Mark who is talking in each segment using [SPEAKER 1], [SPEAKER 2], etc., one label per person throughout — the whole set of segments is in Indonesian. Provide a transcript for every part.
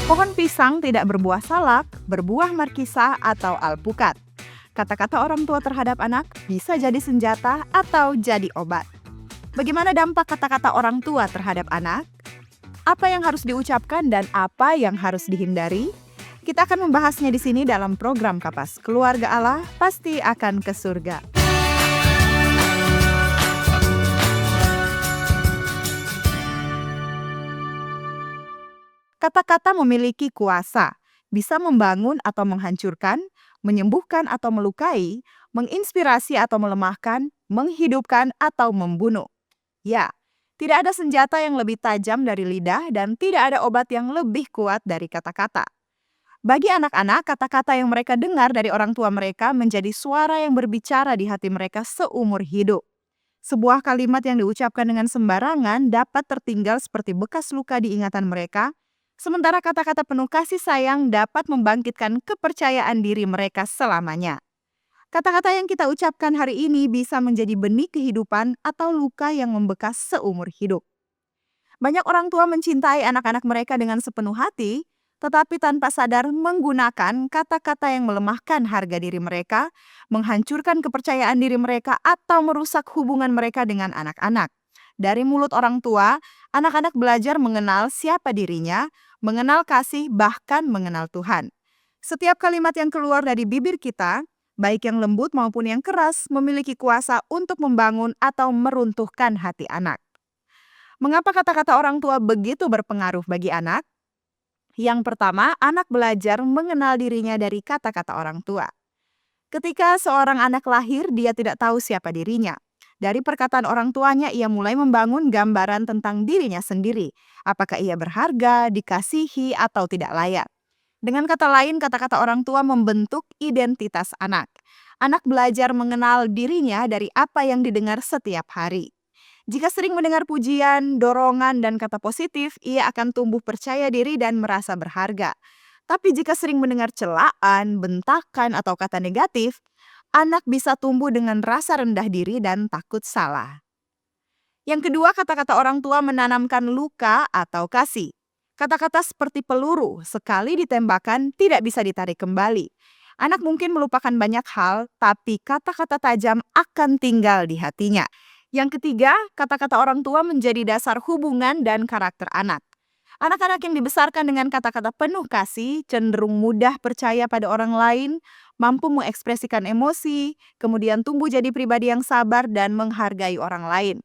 [SPEAKER 1] Pohon pisang tidak berbuah salak, berbuah markisa, atau alpukat. Kata-kata orang tua terhadap anak bisa jadi senjata atau jadi obat. Bagaimana dampak kata-kata orang tua terhadap anak? Apa yang harus diucapkan dan apa yang harus dihindari? Kita akan membahasnya di sini dalam program Kapas Keluarga Allah Pasti Akan ke Surga. Kata-kata memiliki kuasa, bisa membangun atau menghancurkan, menyembuhkan atau melukai, menginspirasi atau melemahkan, menghidupkan atau membunuh. Ya, tidak ada senjata yang lebih tajam dari lidah dan tidak ada obat yang lebih kuat dari kata-kata. Bagi anak-anak, kata-kata yang mereka dengar dari orang tua mereka menjadi suara yang berbicara di hati mereka seumur hidup. Sebuah kalimat yang diucapkan dengan sembarangan dapat tertinggal seperti bekas luka di ingatan mereka, sementara kata-kata penuh kasih sayang dapat membangkitkan kepercayaan diri mereka selamanya. Kata-kata yang kita ucapkan hari ini bisa menjadi benih kehidupan atau luka yang membekas seumur hidup. Banyak orang tua mencintai anak-anak mereka dengan sepenuh hati, tetapi tanpa sadar menggunakan kata-kata yang melemahkan harga diri mereka, menghancurkan kepercayaan diri mereka, atau merusak hubungan mereka dengan anak-anak. Dari mulut orang tua, anak-anak belajar mengenal siapa dirinya, mengenal kasih, bahkan mengenal Tuhan. Setiap kalimat yang keluar dari bibir kita, baik yang lembut maupun yang keras, memiliki kuasa untuk membangun atau meruntuhkan hati anak. Mengapa kata-kata orang tua begitu berpengaruh bagi anak? Yang pertama, anak belajar mengenal dirinya dari kata-kata orang tua. Ketika seorang anak lahir, dia tidak tahu siapa dirinya. Dari perkataan orang tuanya, ia mulai membangun gambaran tentang dirinya sendiri. Apakah ia berharga, dikasihi, atau tidak layak. Dengan kata lain, kata-kata orang tua membentuk identitas anak. Anak belajar mengenal dirinya dari apa yang didengar setiap hari. Jika sering mendengar pujian, dorongan, dan kata positif, ia akan tumbuh percaya diri dan merasa berharga. Tapi jika sering mendengar celaan, bentakan, atau kata negatif, anak bisa tumbuh dengan rasa rendah diri dan takut salah. Yang kedua, kata-kata orang tua menanamkan luka atau kasih. Kata-kata seperti peluru, sekali ditembakkan tidak bisa ditarik kembali. Anak mungkin melupakan banyak hal, tapi kata-kata tajam akan tinggal di hatinya. Yang ketiga, kata-kata orang tua menjadi dasar hubungan dan karakter anak. Anak-anak yang dibesarkan dengan kata-kata penuh kasih cenderung mudah percaya pada orang lain, mampu mengekspresikan emosi, kemudian tumbuh jadi pribadi yang sabar dan menghargai orang lain.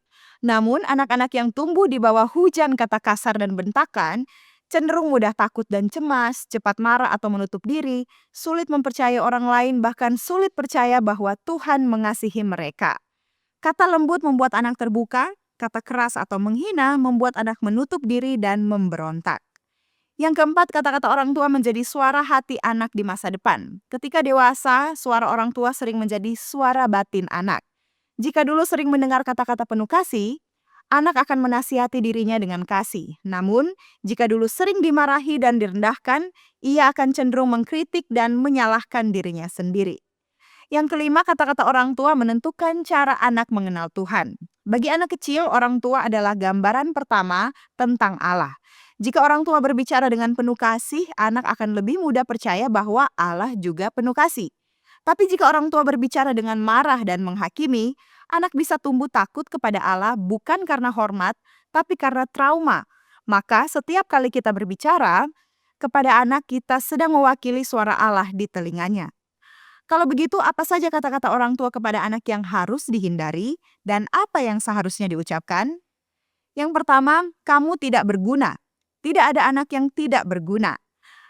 [SPEAKER 1] Namun, anak-anak yang tumbuh di bawah hujan kata kasar dan bentakan cenderung mudah takut dan cemas, cepat marah atau menutup diri, sulit mempercayai orang lain, bahkan sulit percaya bahwa Tuhan mengasihi mereka. Kata lembut membuat anak terbuka, kata keras atau menghina membuat anak menutup diri dan memberontak. Yang keempat, kata-kata orang tua menjadi suara hati anak di masa depan. Ketika dewasa, suara orang tua sering menjadi suara batin anak. Jika dulu sering mendengar kata-kata penuh kasih, anak akan menasihati dirinya dengan kasih. Namun, jika dulu sering dimarahi dan direndahkan, ia akan cenderung mengkritik dan menyalahkan dirinya sendiri. Yang kelima, kata-kata orang tua menentukan cara anak mengenal Tuhan. Bagi anak kecil, orang tua adalah gambaran pertama tentang Allah. Jika orang tua berbicara dengan penuh kasih, anak akan lebih mudah percaya bahwa Allah juga penuh kasih. Tapi jika orang tua berbicara dengan marah dan menghakimi, anak bisa tumbuh takut kepada Allah bukan karena hormat, tapi karena trauma. Maka setiap kali kita berbicara kepada anak, kita sedang mewakili suara Allah di telinganya. Kalau begitu, apa saja kata-kata orang tua kepada anak yang harus dihindari dan apa yang seharusnya diucapkan? Yang pertama, kamu tidak berguna. Tidak ada anak yang tidak berguna.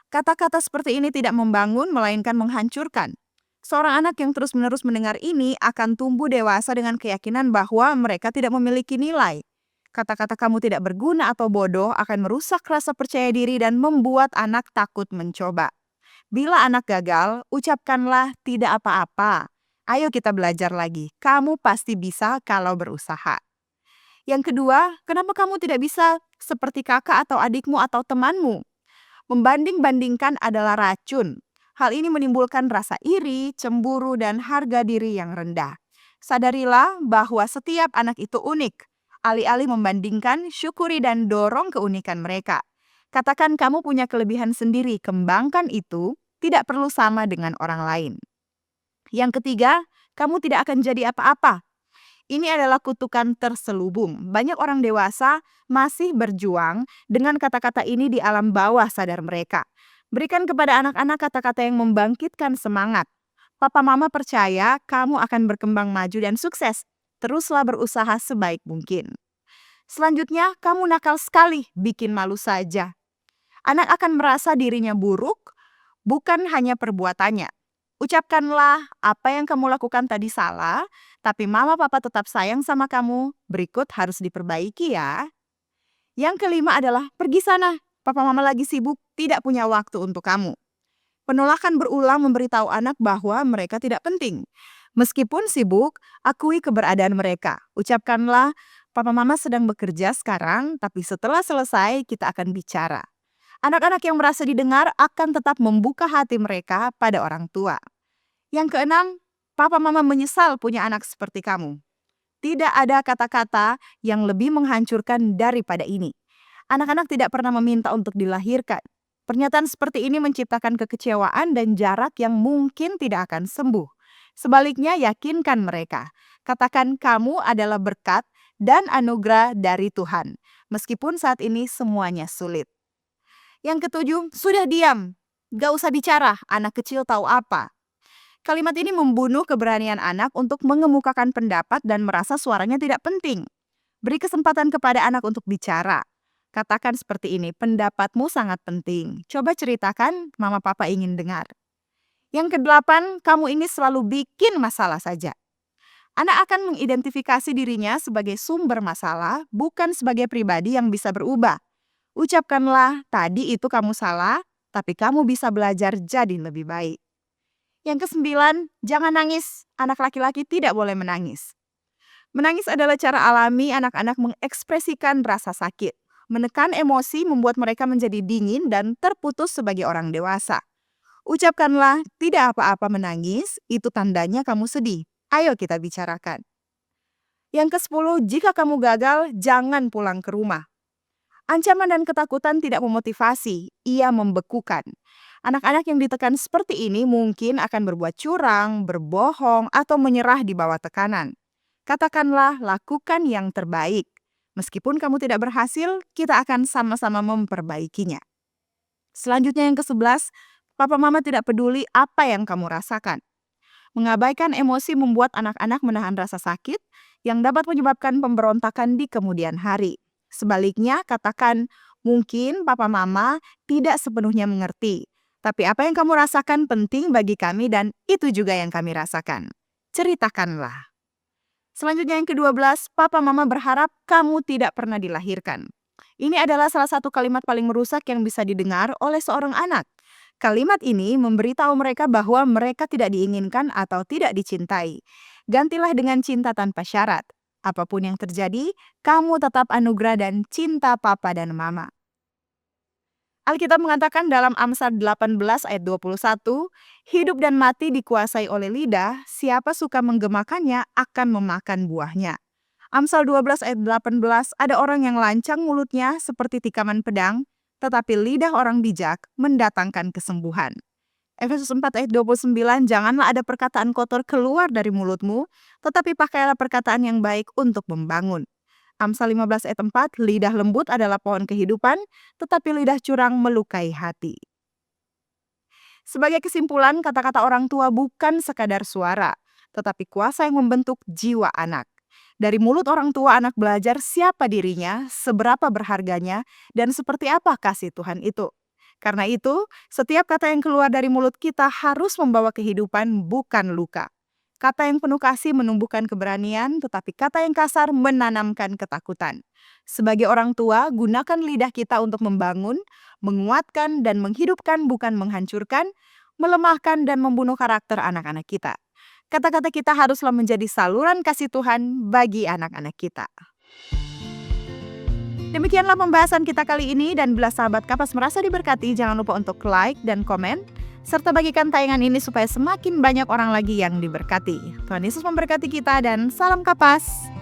[SPEAKER 1] Kata-kata seperti ini tidak membangun, melainkan menghancurkan. Seorang anak yang terus-menerus mendengar ini akan tumbuh dewasa dengan keyakinan bahwa mereka tidak memiliki nilai. Kata-kata kamu tidak berguna atau bodoh akan merusak rasa percaya diri dan membuat anak takut mencoba. Bila anak gagal, ucapkanlah tidak apa-apa. Ayo kita belajar lagi. Kamu pasti bisa kalau berusaha. Yang kedua, kenapa kamu tidak bisa seperti kakak atau adikmu atau temanmu? Membanding-bandingkan adalah racun. Hal ini menimbulkan rasa iri, cemburu, dan harga diri yang rendah. Sadarilah bahwa setiap anak itu unik. Alih-alih membandingkan, syukuri dan dorong keunikan mereka. Katakan kamu punya kelebihan sendiri, kembangkan itu, tidak perlu sama dengan orang lain. Yang ketiga, kamu tidak akan jadi apa-apa. Ini adalah kutukan terselubung. Banyak orang dewasa masih berjuang dengan kata-kata ini di alam bawah sadar mereka. Berikan kepada anak-anak kata-kata yang membangkitkan semangat. Papa mama percaya kamu akan berkembang maju dan sukses. Teruslah berusaha sebaik mungkin. Selanjutnya, kamu nakal sekali, bikin malu saja. Anak akan merasa dirinya buruk, bukan hanya perbuatannya. Ucapkanlah apa yang kamu lakukan tadi salah, tapi mama papa tetap sayang sama kamu. Berikut harus diperbaiki ya. Yang kelima adalah pergi sana. Papa mama lagi sibuk, tidak punya waktu untuk kamu. Penolakan berulang memberitahu anak bahwa mereka tidak penting. Meskipun sibuk, akui keberadaan mereka. Ucapkanlah, papa mama sedang bekerja sekarang, tapi setelah selesai kita akan bicara. Anak-anak yang merasa didengar akan tetap membuka hati mereka pada orang tua. Yang keenam, papa mama menyesal punya anak seperti kamu. Tidak ada kata-kata yang lebih menghancurkan daripada ini. Anak-anak tidak pernah meminta untuk dilahirkan. Pernyataan seperti ini menciptakan kekecewaan dan jarak yang mungkin tidak akan sembuh. Sebaliknya, yakinkan mereka. Katakan kamu adalah berkat dan anugerah dari Tuhan. Meskipun saat ini semuanya sulit. Yang ketujuh, sudah diam. Gak usah bicara, anak kecil tahu apa. Kalimat ini membunuh keberanian anak untuk mengemukakan pendapat dan merasa suaranya tidak penting. Beri kesempatan kepada anak untuk bicara. Katakan seperti ini, pendapatmu sangat penting. Coba ceritakan, mama papa ingin dengar. Yang kedelapan, kamu ini selalu bikin masalah saja. Anak akan mengidentifikasi dirinya sebagai sumber masalah, bukan sebagai pribadi yang bisa berubah. Ucapkanlah, tadi itu kamu salah, tapi kamu bisa belajar jadi lebih baik. Yang kesembilan, jangan nangis. Anak laki-laki tidak boleh menangis. Menangis adalah cara alami anak-anak mengekspresikan rasa sakit. Menekan emosi membuat mereka menjadi dingin dan terputus sebagai orang dewasa. Ucapkanlah, tidak apa-apa menangis, itu tandanya kamu sedih. Ayo kita bicarakan. Yang ke-10, jika kamu gagal, jangan pulang ke rumah. Ancaman dan ketakutan tidak memotivasi, ia membekukan. Anak-anak yang ditekan seperti ini mungkin akan berbuat curang, berbohong, atau menyerah di bawah tekanan. Katakanlah, lakukan yang terbaik. Meskipun kamu tidak berhasil, kita akan sama-sama memperbaikinya. Selanjutnya yang ke-11, papa mama tidak peduli apa yang kamu rasakan. Mengabaikan emosi membuat anak-anak menahan rasa sakit yang dapat menyebabkan pemberontakan di kemudian hari. Sebaliknya, katakan, mungkin papa mama tidak sepenuhnya mengerti, tapi apa yang kamu rasakan penting bagi kami dan itu juga yang kami rasakan. Ceritakanlah. Selanjutnya yang ke-12, papa mama berharap kamu tidak pernah dilahirkan. Ini adalah salah satu kalimat paling merusak yang bisa didengar oleh seorang anak. Kalimat ini memberitahu mereka bahwa mereka tidak diinginkan atau tidak dicintai. Gantilah dengan cinta tanpa syarat. Apapun yang terjadi, kamu tetap anugerah dan cinta papa dan mama. Alkitab mengatakan dalam Amsal 18 ayat 21, hidup dan mati dikuasai oleh lidah, siapa suka menggemakannya akan memakan buahnya. Amsal 12 ayat 18, ada orang yang lancang mulutnya seperti tikaman pedang, tetapi lidah orang bijak mendatangkan kesembuhan. Efesus 4 ayat 29, janganlah ada perkataan kotor keluar dari mulutmu, tetapi pakailah perkataan yang baik untuk membangun. Amsal 15 ayat 4, lidah lembut adalah pohon kehidupan, tetapi lidah curang melukai hati. Sebagai kesimpulan, kata-kata orang tua bukan sekadar suara, tetapi kuasa yang membentuk jiwa anak. Dari mulut orang tua anak belajar siapa dirinya, seberapa berharganya, dan seperti apa kasih Tuhan itu. Karena itu, setiap kata yang keluar dari mulut kita harus membawa kehidupan, bukan luka. Kata yang penuh kasih menumbuhkan keberanian, tetapi kata yang kasar menanamkan ketakutan. Sebagai orang tua, gunakan lidah kita untuk membangun, menguatkan, dan menghidupkan, bukan menghancurkan, melemahkan, dan membunuh karakter anak-anak kita. Kata-kata kita haruslah menjadi saluran kasih Tuhan bagi anak-anak kita. Demikianlah pembahasan kita kali ini, dan bila sahabat Kapas merasa diberkati, jangan lupa untuk like dan komen, serta bagikan tayangan ini supaya semakin banyak orang lagi yang diberkati. Tuhan Yesus memberkati kita dan salam Kapas.